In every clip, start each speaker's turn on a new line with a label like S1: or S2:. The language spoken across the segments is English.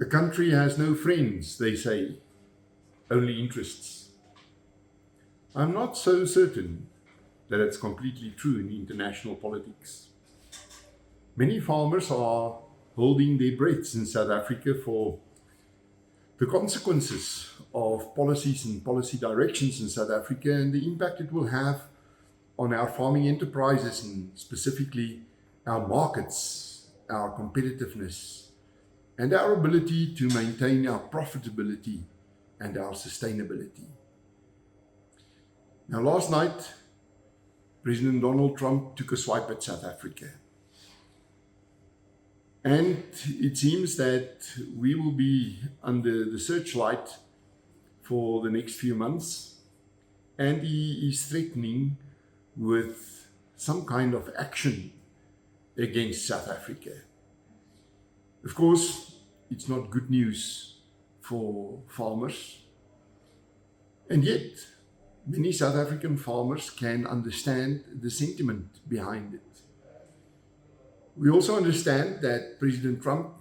S1: A country has no friends, they say, only interests. I'm not so certain that it's completely true in international politics. Many farmers are holding their breaths in South Africa for the consequences of policies and policy directions in South Africa and the impact it will have on our farming enterprises and specifically our markets, our competitiveness, and our ability to maintain our profitability and our sustainability. Now, last night, President Donald Trump took a swipe at South Africa. And it seems that we will be under the searchlight for the next few months. And he is threatening with some kind of action against South Africa. Of course, it's not good news for farmers. And yet, many South African farmers can understand the sentiment behind it. We also understand that President Trump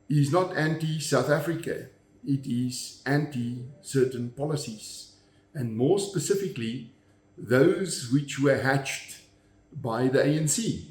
S1: is not anti-South Africa. It is anti-certain policies, and more specifically, those which were hatched by the ANC,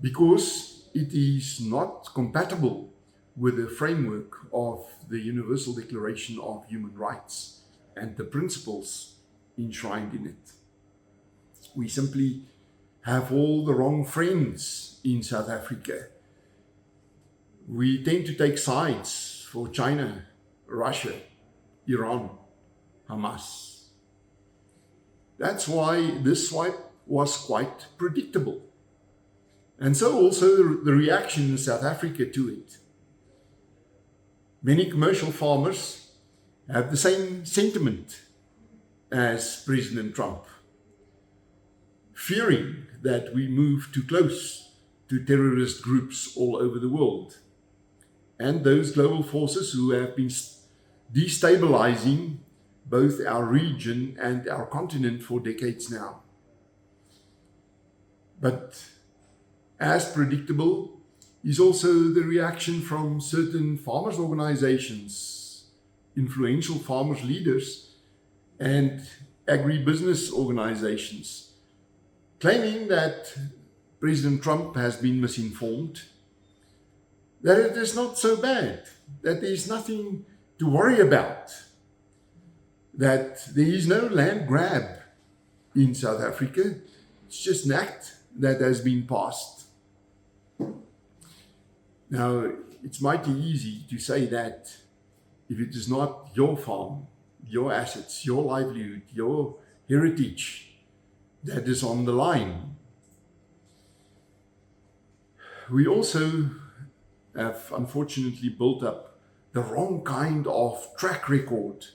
S1: because it is not compatible with the framework of the Universal Declaration of Human Rights and the principles enshrined in it. We simply have all the wrong friends in South Africa. We tend to take sides for China, Russia, Iran, Hamas. That's why this swipe was quite predictable. And so also the reaction in South Africa to it. Many commercial farmers have the same sentiment as President Trump, fearing that we move too close to terrorist groups all over the world, and those global forces who have been destabilizing both our region and our continent for decades now. But as predictable is also the reaction from certain farmers' organizations, influential farmers' leaders, and agribusiness organizations, claiming that President Trump has been misinformed, that it is not so bad, that there is nothing to worry about, that there is no land grab in South Africa. It's just an act that has been passed. Now, it's mighty easy to say that if it is not your farm, your assets, your livelihood, your heritage that is on the line. We also have unfortunately built up the wrong kind of track record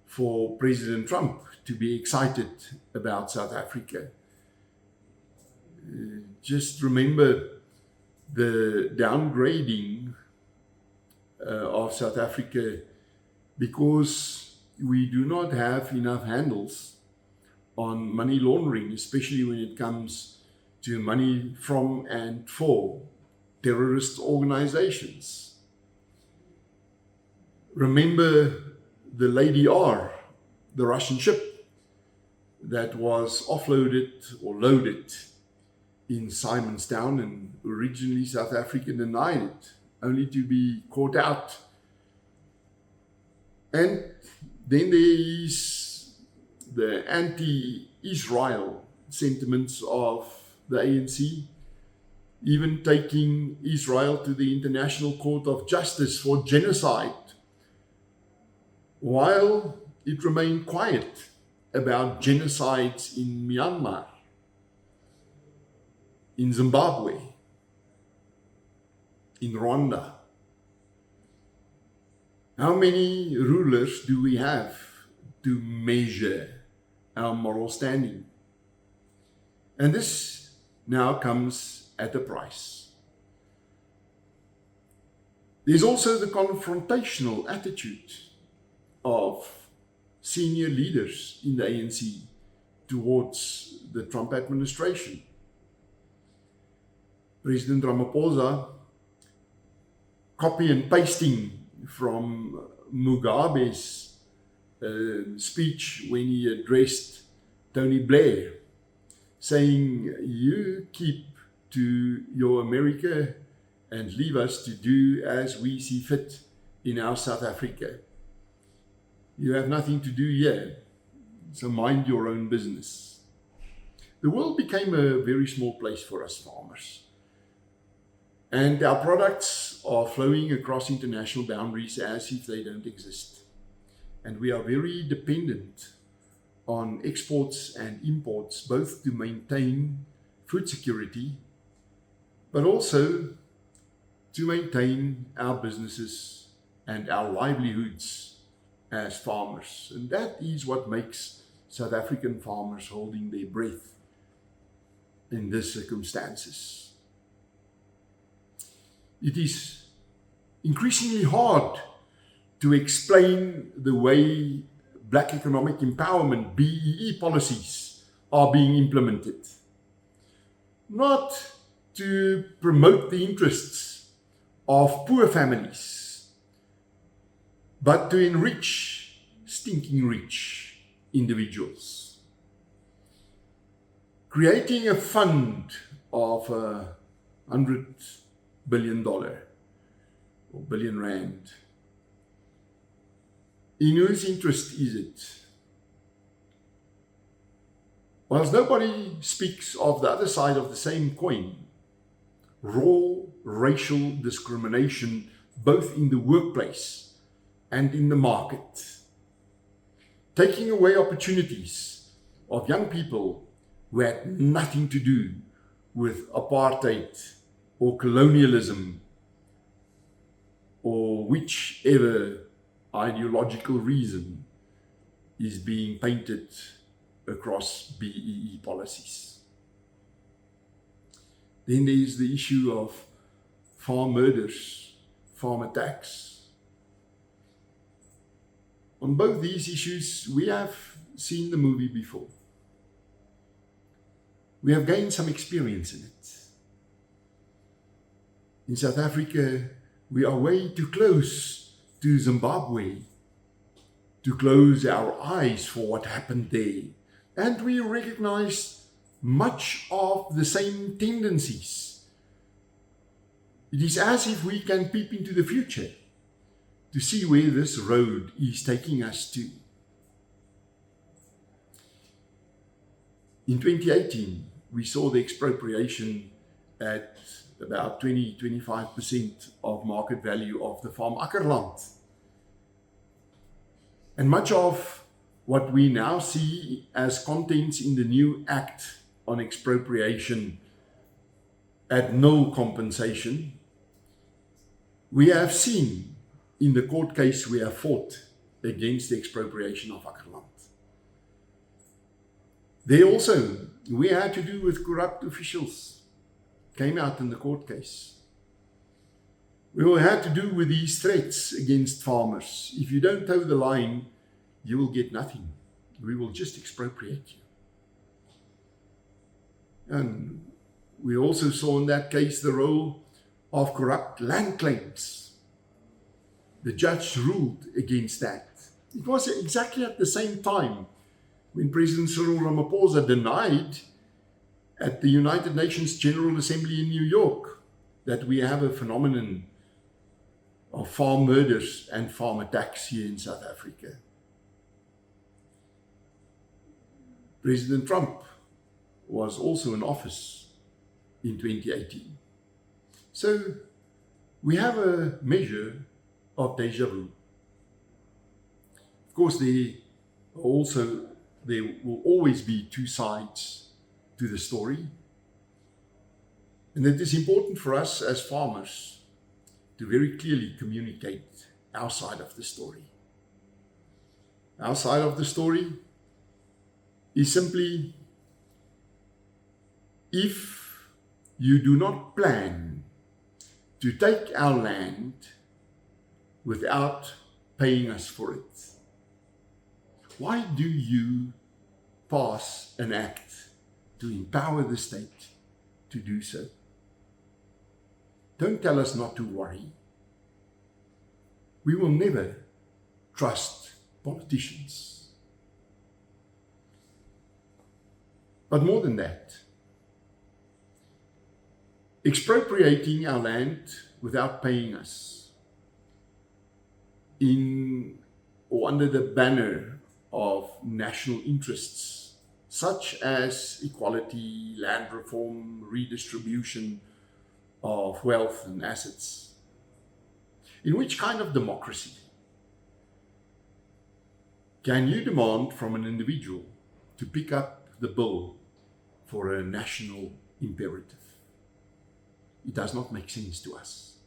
S1: for President Trump to be excited about South Africa. Just remember the downgrading of South Africa because we do not have enough handles on money laundering, especially when it comes to money from and for terrorist organizations. Remember the Lady R, the Russian ship that was offloaded or loaded in Simonstown, and originally South Africa denied it, only to be caught out. And then there is the anti-Israel sentiments of the ANC, even taking Israel to the International Court of Justice for genocide, while it remained quiet about genocides in Myanmar, in Zimbabwe, in Rwanda. How many rulers do we have to measure our moral standing? And this now comes at a price. There's also the confrontational attitude of senior leaders in the ANC towards the Trump administration. President Ramaphosa copy and pasting from Mugabe's speech when he addressed Tony Blair, saying, you keep to your America and leave us to do as we see fit in our South Africa. You have nothing to do here, so mind your own business. The world became a very small place for us farmers. And our products are flowing across international boundaries as if they don't exist. And we are very dependent on exports and imports, both to maintain food security, but also to maintain our businesses and our livelihoods as farmers. And that is what makes South African farmers holding their breath in these circumstances. It is increasingly hard to explain the way Black economic empowerment, BEE policies, are being implemented. Not to promote the interests of poor families, but to enrich stinking rich individuals. Creating a fund of $100 billion or billion rand. In whose interest is it? Whilst nobody speaks of the other side of the same coin, raw racial discrimination both in the workplace and in the market, taking away opportunities of young people who had nothing to do with apartheid or colonialism or whichever ideological reason is being painted across BEE policies. Then there is the issue of farm murders, farm attacks. On both these issues, we have seen the movie before. We have gained some experience in it. In South Africa, we are way too close to Zimbabwe to close our eyes for what happened there. And we recognize much of the same tendencies. It is as if we can peep into the future to see where this road is taking us to. In 2018, we saw the expropriation at about 20-25% of market value of the farm akkerland. And much of what we now see as contents in the new Act on expropriation at no compensation, we have seen in the court case we have fought against the expropriation of akkerland. There also, we had to do with corrupt officials. Came out in the court case. We all had to do with these threats against farmers. If you don't toe the line, you will get nothing. We will just expropriate you. And we also saw in that case the role of corrupt land claims. The judge ruled against that. It was exactly at the same time when President Cyril Ramaphosa denied at the United Nations General Assembly in New York that we have a phenomenon of farm murders and farm attacks here in South Africa. President Trump was also in office in 2018. So we have a measure of déjà vu. Of course, there will always be two sides to the story. And it is important for us as farmers to very clearly communicate our side of the story. Our side of the story is simply, if you do not plan to take our land without paying us for it, why do you pass an act to empower the state to do so? Don't tell us not to worry. we will never trust politicians. But more than that, expropriating our land without paying us in or under the banner of national interests, such as equality, land reform, redistribution of wealth and assets. In which kind of democracy can you demand from an individual to pick up the bill for a national imperative? It does not make sense to us.